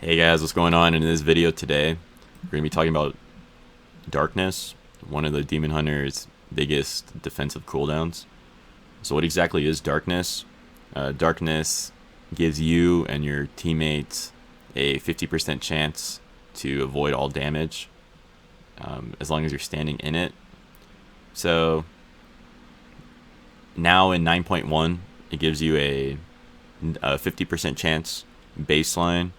Hey guys, what's going on? In this video today, we're going to be talking about Darkness, one of the Demon Hunter's biggest defensive cooldowns. So what exactly is Darkness? Darkness gives you and your teammates a 50% chance to avoid all damage as long as you're standing in it. So now in 9.1, it gives you a 50% chance baseline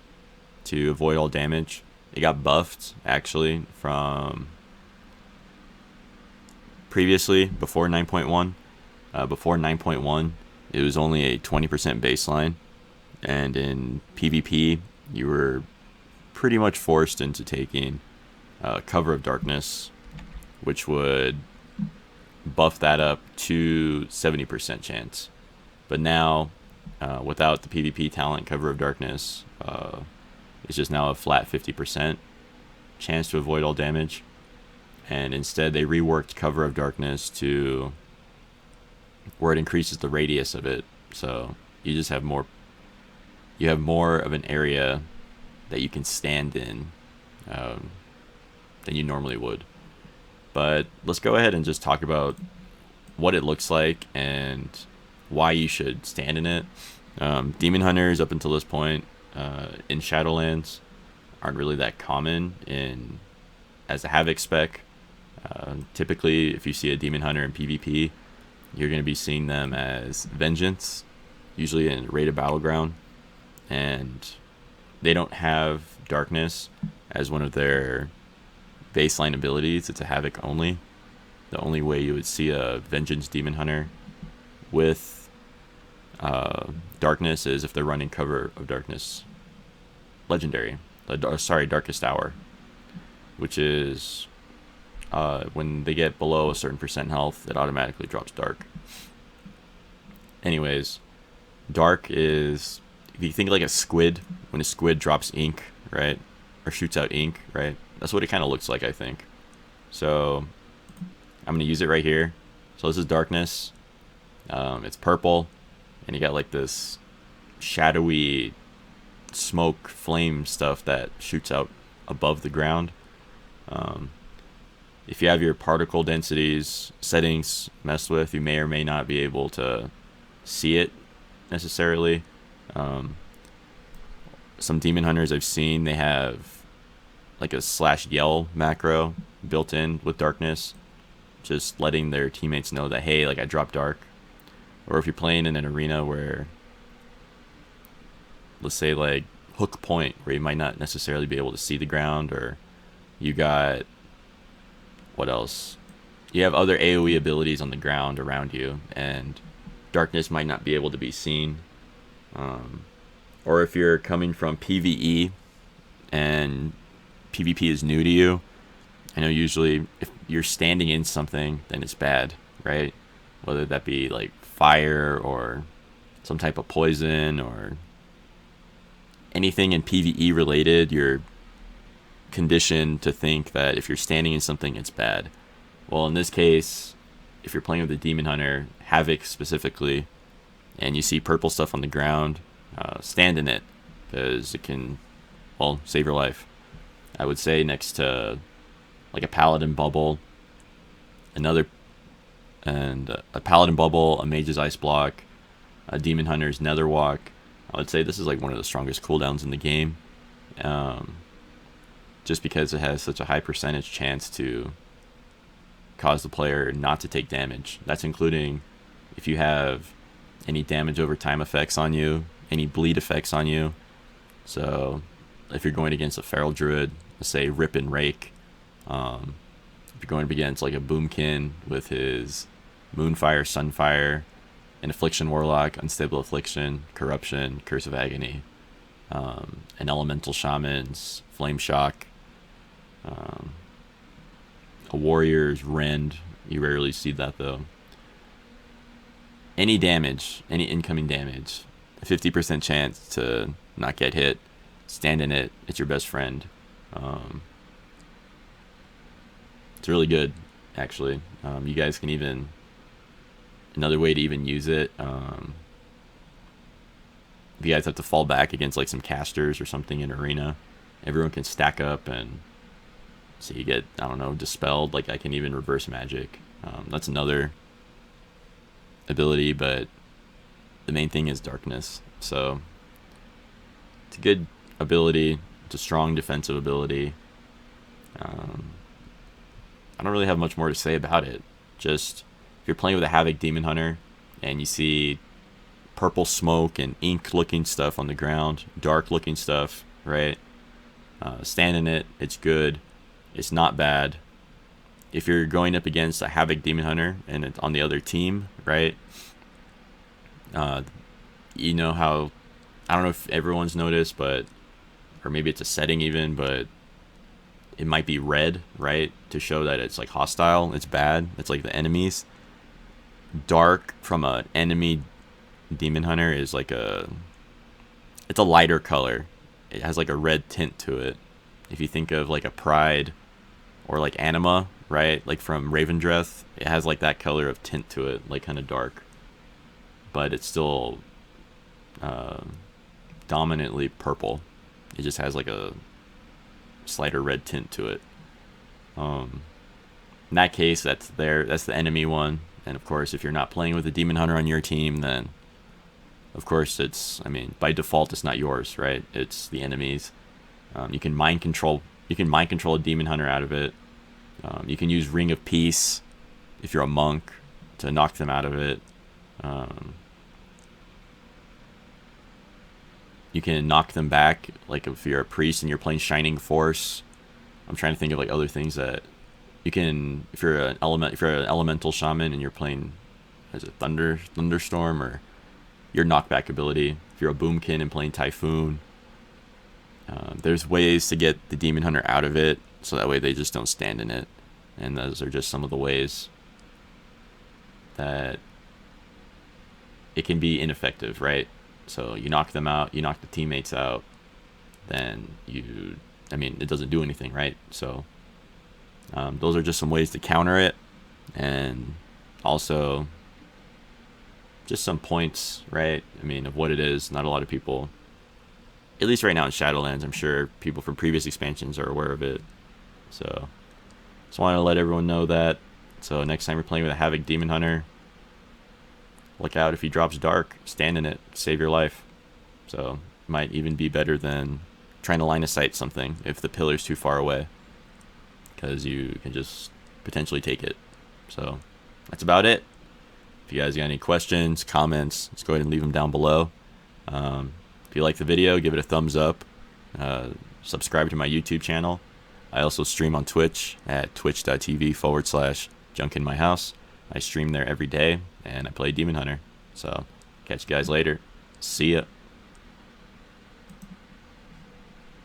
to avoid all damage. It got buffed actually from previously before 9.1. Before 9.1, it was only a 20% baseline, and in PvP, you were pretty much forced into taking Cover of Darkness, which would buff that up to 70% chance. But now, without the PvP talent Cover of Darkness, it's just now a flat 50% chance to avoid all damage. And instead, they reworked Cover of Darkness to where it increases the radius of it. So you just have more. You have more of an area that you can stand in than you normally would. But let's go ahead and just talk about what it looks like and why you should stand in it. Demon Hunters up until this point in Shadowlands aren't really that common in as a Havoc spec. Typically, if you see a Demon Hunter in PvP, you're going to be seeing them as Vengeance, usually in Rated Battleground, and they don't have Darkness as one of their baseline abilities. It's a Havoc only. The only way you would see a Vengeance Demon Hunter with Darkness is if they're running Cover of Darkness Legendary. Darkest Hour, which is when they get below a certain percent health, it automatically drops Dark. Anyways, Dark is, if you think like a squid, when a squid drops ink, right? Or shoots out ink, right? That's what it kind of looks like, I think. So I'm going to use it right here. So this is Darkness. It's purple, and you got like this shadowy smoke flame stuff that shoots out above the ground. If you have your particle densities settings messed with, you may or may not be able to see it necessarily. Some Demon Hunters I've seen, they have like a /yell macro built in with Darkness, just letting their teammates know that, hey, like I dropped Dark. Or if you're playing in an arena where, let's say like Hook Point, where you might not necessarily be able to see the ground, or you got, what else? You have other AoE abilities on the ground around you, and Darkness might not be able to be seen. Or if you're coming from PvE and PvP is new to you, I know usually if you're standing in something, then it's bad, right? Whether that be like fire or some type of poison or anything in PvE related, you're conditioned to think that if you're standing in something, it's bad. Well, in this case, if you're playing with a Demon Hunter, Havoc specifically, and you see purple stuff on the ground, stand in it, because it can, well, save your life. I would say next to like a Paladin Bubble, a Paladin Bubble, a Mage's Ice Block, a Demon Hunter's Nether Walk. I would say this is like one of the strongest cooldowns in the game, just because it has such a high percentage chance to cause the player not to take damage. That's including if you have any damage over time effects on you, any bleed effects on you. So if you're going against a Feral Druid, let's say Rip and Rake, if you're going up against like a Boomkin with his Moonfire, Sunfire, an Affliction Warlock, Unstable Affliction, Corruption, Curse of Agony, an Elemental Shaman's Flame Shock, a Warrior's Rend. You rarely see that though. Any damage, any incoming damage, a 50% chance to not get hit. Stand in it. It's your best friend. It's really good, actually. You guys can even, another way to even use it, if you guys have to fall back against like some casters or something in arena, everyone can stack up, and so you get, I don't know, dispelled. Like I can even reverse magic. That's another ability, but the main thing is darkness. So it's a good ability. It's a strong defensive ability. I don't really have much more to say about it. Just if you're playing with a Havoc Demon Hunter and you see purple smoke and ink looking stuff on the ground, dark looking stuff, right? Stand in it. It's good. It's not bad. If you're going up against a Havoc Demon Hunter and it's on the other team, right? You know how, I don't know if everyone's noticed, but, or maybe it's a setting even, but it might be red, right? To show that it's like hostile. It's bad. It's like the enemies. Dark from an enemy Demon Hunter is like it's a lighter color. It has like a red tint to it. If you think of like a Pride or like Anima, right? Like from Ravendreth, it has like that color of tint to it, like kind of dark. But it's still dominantly purple. It just has like a slighter red tint to it. In that case, that's the enemy one. And of course, if you're not playing with a Demon Hunter on your team, then of course it's, I mean, by default it's not yours, right? It's the enemy's. You can mind control a Demon Hunter out of it. You can use Ring of Peace if you're a monk to knock them out of it. You can knock them back, like if you're a priest and you're playing Shining Force. I'm trying to think of like other things that you can, if you're an elemental shaman and you're playing as a thunderstorm, or your knockback ability. If you're a boomkin and playing Typhoon, there's ways to get the Demon Hunter out of it, so that way they just don't stand in it. And those are just some of the ways that it can be ineffective, right? So you knock them out, you knock the teammates out, then it doesn't do anything, right? So those are just some ways to counter it, and also just some points, right? I mean, of what it is. Not a lot of people, at least right now in Shadowlands, I'm sure people from previous expansions are aware of it. So just wanted to let everyone know that. So next time you're playing with a Havoc Demon Hunter, look out if he drops dark, stand in it, save your life. So it might even be better than trying to line of sight something if the pillar's too far away, because you can just potentially take it. So that's about it. If you guys got any questions, comments, just go ahead and leave them down below. If you like the video, give it a thumbs up. Subscribe to my YouTube channel. I also stream on Twitch at twitch.tv/junkinmyhouse. I stream there every day, and I play Demon Hunter. So catch you guys later. See ya.